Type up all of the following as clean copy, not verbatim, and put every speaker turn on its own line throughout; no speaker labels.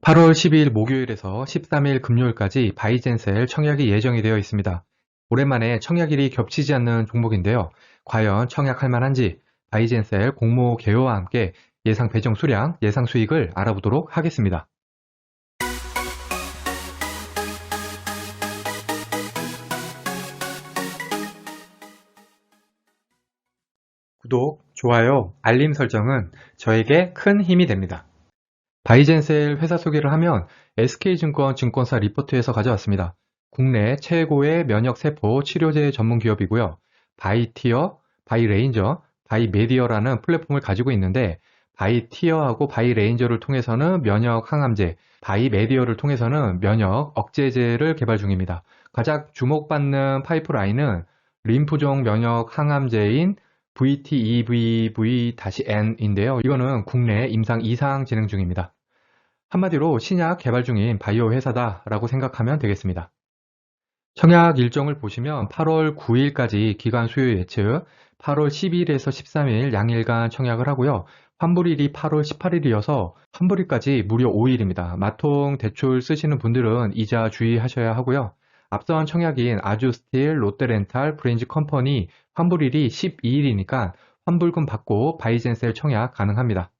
8월 12일 목요일에서 13일 금요일까지 바이젠셀 청약이 예정이 되어 있습니다. 오랜만에 청약일이 겹치지 않는 종목인데요. 과연 청약할 만한지 바이젠셀 공모 개요와 함께 예상 배정 수량, 예상 수익을 알아보도록 하겠습니다. 구독, 좋아요, 알림 설정은 저에게 큰 힘이 됩니다. 바이젠셀 회사 소개를 하면 SK증권 증권사 리포트에서 가져왔습니다. 국내 최고의 면역세포 치료제 전문 기업이고요. 바이티어, 바이레인저, 바이메디어라는 플랫폼을 가지고 있는데 바이티어하고 바이레인저를 통해서는 면역 항암제, 바이메디어를 통해서는 면역 억제제를 개발 중입니다. 가장 주목받는 파이프라인은 림프종 면역 항암제인 VTEBV-N인데요. 이거는 국내 임상 2상 진행 중입니다. 한마디로 신약 개발 중인 바이오 회사다라고 생각하면 되겠습니다. 청약 일정을 보시면 8월 9일까지 기간 수요 예측, 8월 12일에서 13일 양일간 청약을 하고요. 환불일이 8월 18일이어서 환불일까지 무려 5일입니다. 마통 대출 쓰시는 분들은 이자 주의하셔야 하고요. 앞선 청약인 아주스틸, 롯데렌탈, 브랜지컴퍼니 환불일이 12일이니까 환불금 받고 바이젠셀 청약 가능합니다.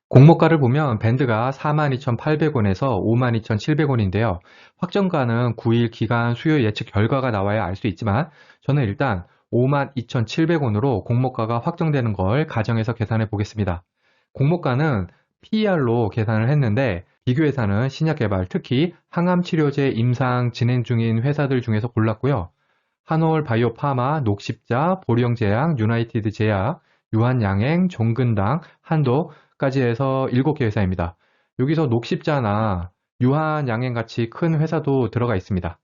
공모가를 보면 밴드가 42,800원에서 52,700원인데요. 확정가는 9일 기간 수요 예측 결과가 나와야 알 수 있지만 저는 일단 52,700원으로 공모가가 확정되는 걸 가정해서 계산해 보겠습니다. 공모가는 PER로 계산을 했는데 비교회사는 신약개발, 특히 항암치료제 임상 진행 중인 회사들 중에서 골랐고요. 한올 바이오파마, 녹십자, 보령제약, 유나이티드 제약, 유한양행, 종근당, 한도까지 해서 7개 회사입니다. 여기서 녹십자나 유한양행 같이 큰 회사도 들어가 있습니다.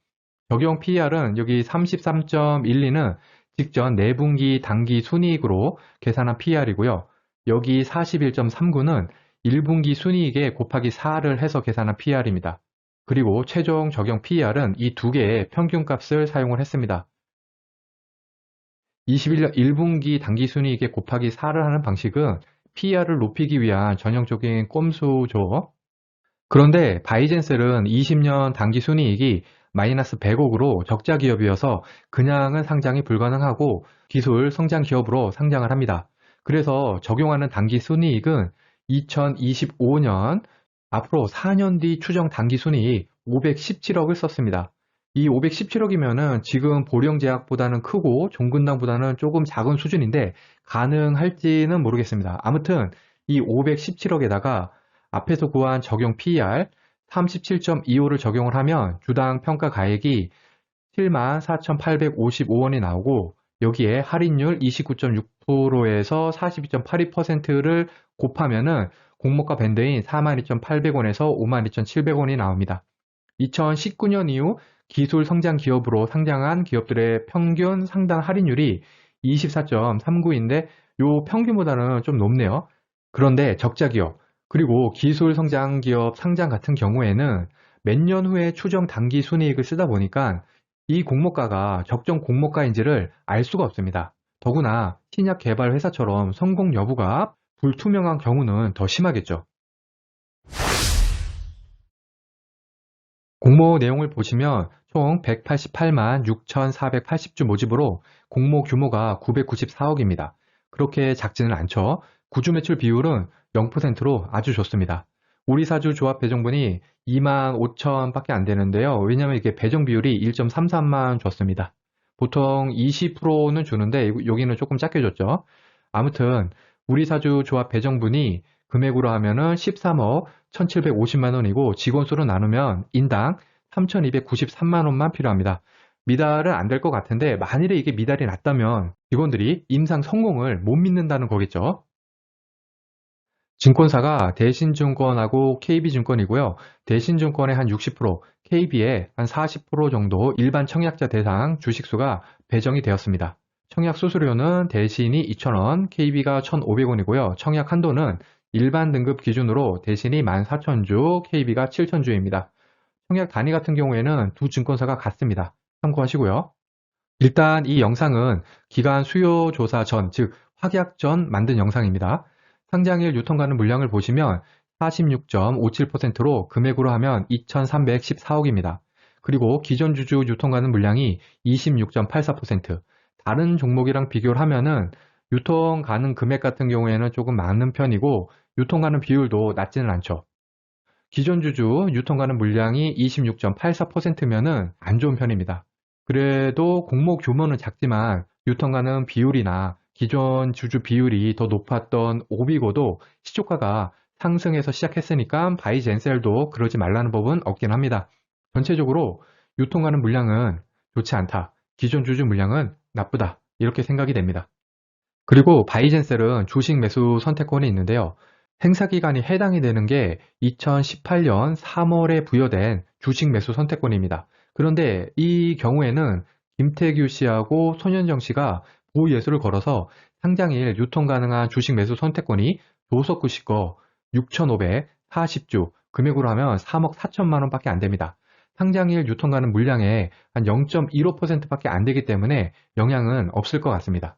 적용 PER은 여기 33.12는 직전 4분기 당기 순이익으로 계산한 PER이고요. 여기 41.39는 1분기 순이익에 곱하기 4를 해서 계산한 PER입니다. 그리고 최종 적용 PER은 이 두 개의 평균값을 사용을 했습니다. 21년 1분기 당기순이익에 곱하기 4를 하는 방식은 PER을 높이기 위한 전형적인 꼼수죠. 그런데 바이젠셀은 20년 당기순이익이 마이너스 100억으로 적자 기업이어서 그냥은 상장이 불가능하고 기술 성장 기업으로 상장을 합니다. 그래서 적용하는 당기순이익은 2025년 앞으로 4년 뒤 추정 당기순이익 517억을 썼습니다. 이 517억이면은 지금 보령제약보다는 크고 종근당보다는 조금 작은 수준인데 가능할지는 모르겠습니다. 아무튼 이 517억에다가 앞에서 구한 적용 PER 37.25를 적용을 하면 주당 평가 가액이 74,855원이 나오고 여기에 할인율 29.6%에서 42.82%를 곱하면은 공모가 밴드인 42,800원에서 52,700원이 나옵니다. 2019년 이후 기술 성장 기업으로 상장한 기업들의 평균 상당 할인율이 24.39인데 요 평균보다는 좀 높네요. 그런데 적자 기업 그리고 기술 성장 기업 상장 같은 경우에는 몇 년 후에 추정 당기 순이익을 쓰다 보니까 이 공모가가 적정 공모가인지를 알 수가 없습니다. 더구나 신약 개발 회사처럼 성공 여부가 불투명한 경우는 더 심하겠죠. 공모 내용을 보시면 총 188만 6,480주 모집으로 공모 규모가 994억입니다. 그렇게 작지는 않죠. 구주 매출 비율은 0%로 아주 좋습니다. 우리 사주 조합 배정분이 2만 5천밖에 안 되는데요. 왜냐하면 이게 배정 비율이 1.33만 줬습니다. 보통 20%는 주는데 여기는 조금 작게 줬죠. 아무튼 우리 사주 조합 배정분이 금액으로 하면은 13억 1,750만 원이고 직원 수로 나누면 인당 3,293만 원만 필요합니다. 미달은 안 될 것 같은데 만일에 이게 미달이 났다면 직원들이 임상 성공을 못 믿는다는 거겠죠. 증권사가 대신증권하고 KB증권이고요. 대신증권의 한 60%, KB의 한 40% 정도 일반 청약자 대상 주식수가 배정이 되었습니다. 청약 수수료는 대신이 2,000원, KB가 1,500원이고요. 청약 한도는 일반 등급 기준으로 대신이 14,000주, KB가 7,000주입니다. 청약 단위 같은 경우에는 두 증권사가 같습니다. 참고하시고요. 일단 이 영상은 기간 수요 조사 전, 즉 확약 전 만든 영상입니다. 상장일 유통가는 물량을 보시면 46.57%로 금액으로 하면 2,314억입니다. 그리고 기존 주주 유통가능 물량이 26.84%, 다른 종목이랑 비교를 하면은 유통 가능 금액 같은 경우에는 조금 많은 편이고 유통 가능 비율도 낮지는 않죠. 기존 주주 유통 가능 물량이 26.84%면은 안 좋은 편입니다. 그래도 공모 규모는 작지만 유통 가능 비율이나 기존 주주 비율이 더 높았던 오비고도 시초가가 상승해서 시작했으니까 바이젠셀도 그러지 말라는 법은 없긴 합니다. 전체적으로 유통 가능 물량은 좋지 않다. 기존 주주 물량은 나쁘다. 이렇게 생각이 됩니다. 그리고 바이젠셀은 주식 매수 선택권이 있는데요. 행사 기간이 해당이 되는 게 2018년 3월에 부여된 주식 매수 선택권입니다. 그런데 이 경우에는 김태규 씨하고 손현정 씨가 보예수를 걸어서 상장일 유통 가능한 주식 매수 선택권이 조석구 씨 거 6,540주, 금액으로 하면 3억 4천만 원밖에 안 됩니다. 상장일 유통 가능 물량의 한 0.15%밖에 안 되기 때문에 영향은 없을 것 같습니다.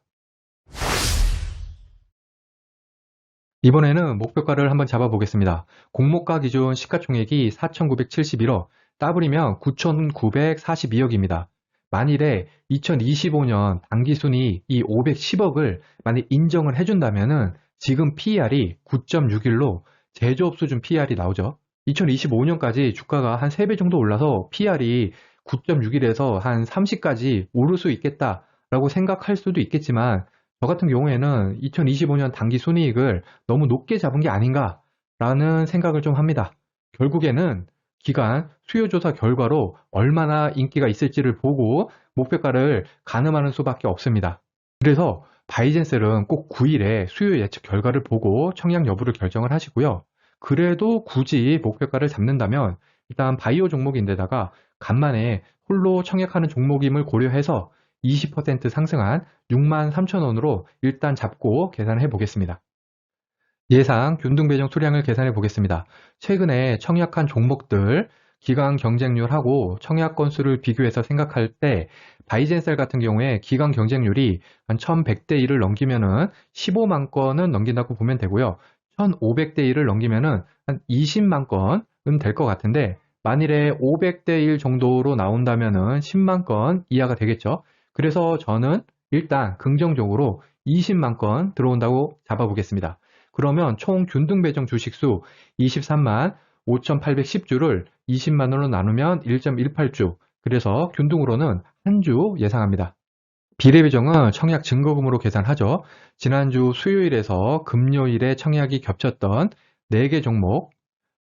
이번에는 목표가를 한번 잡아보겠습니다. 공모가 기준 시가총액이 4,971억, 따블이면 9,942억입니다. 만일에 2025년 당기순이 이 510억을 만약 인정을 해준다면은 지금 PER이 9.61로 제조업 수준 PER이 나오죠. 2025년까지 주가가 한 3배 정도 올라서 PER이 9.61에서 한 30까지 오를 수 있겠다라고 생각할 수도 있겠지만 저 같은 경우에는 2025년 당기 순이익을 너무 높게 잡은 게 아닌가라는 생각을 좀 합니다. 결국에는 기간 수요조사 결과로 얼마나 인기가 있을지를 보고 목표가를 가늠하는 수밖에 없습니다. 그래서 바이젠셀은 꼭 9일에 수요 예측 결과를 보고 청약 여부를 결정을 하시고요. 그래도 굳이 목표가를 잡는다면 일단 바이오 종목인데다가 간만에 홀로 청약하는 종목임을 고려해서 20% 상승한 63,000원으로 일단 잡고 계산해 보겠습니다. 예상 균등 배정 수량을 계산해 보겠습니다. 최근에 청약한 종목들 기간 경쟁률하고 청약 건수를 비교해서 생각할 때 바이젠셀 같은 경우에 기간 경쟁률이 한 1100대 1을 넘기면은 15만 건은 넘긴다고 보면 되고요. 1500대 1을 넘기면은 한 20만 건은 될 것 같은데 만일에 500대 1 정도로 나온다면은 10만 건 이하가 되겠죠. 그래서 저는 일단 긍정적으로 20만 건 들어온다고 잡아보겠습니다. 그러면 총 균등 배정 주식수 23만 5,810주를 20만으로 나누면 1.18주, 그래서 균등으로는 한 주 예상합니다. 비례배정은 청약 증거금으로 계산하죠. 지난주 수요일에서 금요일에 청약이 겹쳤던 4개 종목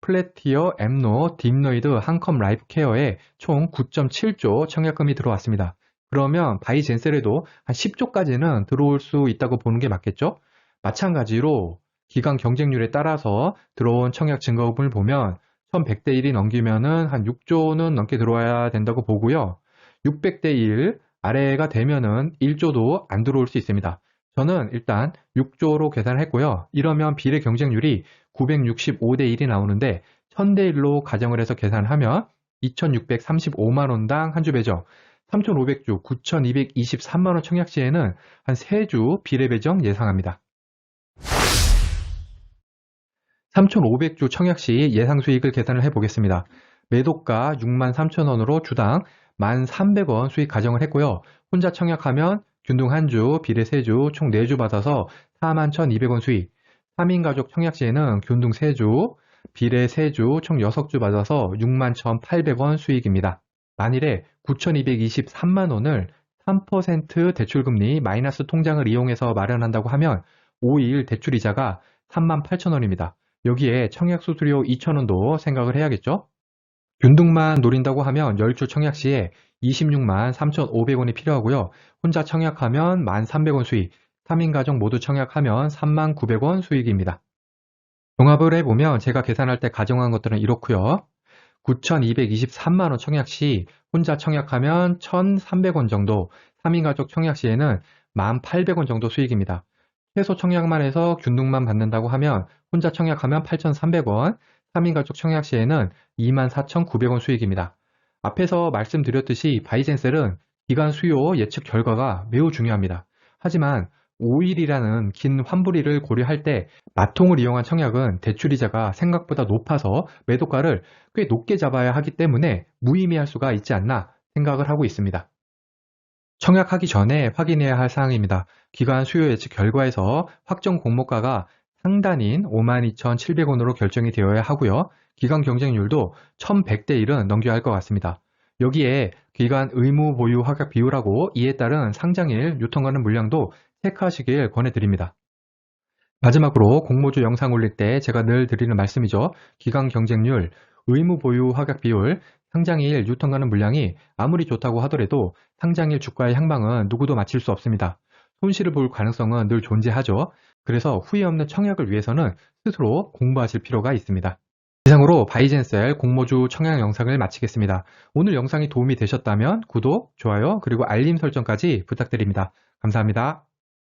플래티어, 엠노, 딥노이드, 한컴 라이프케어에 총 9.7조 청약금이 들어왔습니다. 그러면 바이젠셀에도 한 10조까지는 들어올 수 있다고 보는 게 맞겠죠? 마찬가지로 기간 경쟁률에 따라서 들어온 청약 증거금을 보면 1100대 1이 넘기면은 한 6조는 넘게 들어와야 된다고 보고요. 600대 1 아래가 되면은 1조도 안 들어올 수 있습니다. 저는 일단 6조로 계산을 했고요. 이러면 비례 경쟁률이 965대 1이 나오는데 1000대 1로 가정을 해서 계산하면 2635만원당 한 주 배정, 3500주 9223만원 청약 시에는 한 3주 비례 배정 예상합니다. 3500주 청약 시 예상 수익을 계산을 해보겠습니다. 매도가 63,000원으로 주당 1,300원 수익 가정을 했고요. 혼자 청약하면 균등 한 주, 비례 3주, 총 4주 받아서 41,200원 수익. 3인 가족 청약 시에는 균등 3주, 비례 3주, 총 6주 받아서 61,800원 수익입니다. 만일에 9,223만원을 3% 대출금리 마이너스 통장을 이용해서 마련한다고 하면 5일 대출이자가 38,000원입니다. 여기에 청약 수수료 2,000원도 생각을 해야겠죠? 균등만 노린다고 하면 10주 청약 시에 26만 3,500원이 필요하고요. 혼자 청약하면 1,300원 수익, 3인 가족 모두 청약하면 3만 900원 수익입니다. 종합을 해보면 제가 계산할 때 가정한 것들은 이렇고요. 9,223만원 청약 시 혼자 청약하면 1,300원 정도, 3인 가족 청약 시에는 1,800원 정도 수익입니다. 최소 청약만 해서 균등만 받는다고 하면 혼자 청약하면 8,300원, 3인 가족 청약 시에는 24,900원 수익입니다. 앞에서 말씀드렸듯이 바이젠셀은 기간 수요 예측 결과가 매우 중요합니다. 하지만 5일이라는 긴 환불일을 고려할 때 마통을 이용한 청약은 대출이자가 생각보다 높아서 매도가를 꽤 높게 잡아야 하기 때문에 무의미할 수가 있지 않나 생각을 하고 있습니다. 청약하기 전에 확인해야 할 사항입니다. 기관 수요 예측 결과에서 확정 공모가가 상단인 52,700원으로 결정이 되어야 하고요. 기관 경쟁률도 1100대 1은 넘겨야 할 것 같습니다. 여기에 기관 의무 보유 확약 비율하고 이에 따른 상장일 유통하는 물량도 체크하시길 권해드립니다. 마지막으로 공모주 영상 올릴 때 제가 늘 드리는 말씀이죠. 기관 경쟁률, 의무 보유 확약 비율, 상장일 유통가는 물량이 아무리 좋다고 하더라도 상장일 주가의 향방은 누구도 맞힐 수 없습니다. 손실을 볼 가능성은 늘 존재하죠. 그래서 후회 없는 청약을 위해서는 스스로 공부하실 필요가 있습니다. 이상으로 바이젠셀 공모주 청약 영상을 마치겠습니다. 오늘 영상이 도움이 되셨다면 구독, 좋아요, 그리고 알림 설정까지 부탁드립니다. 감사합니다.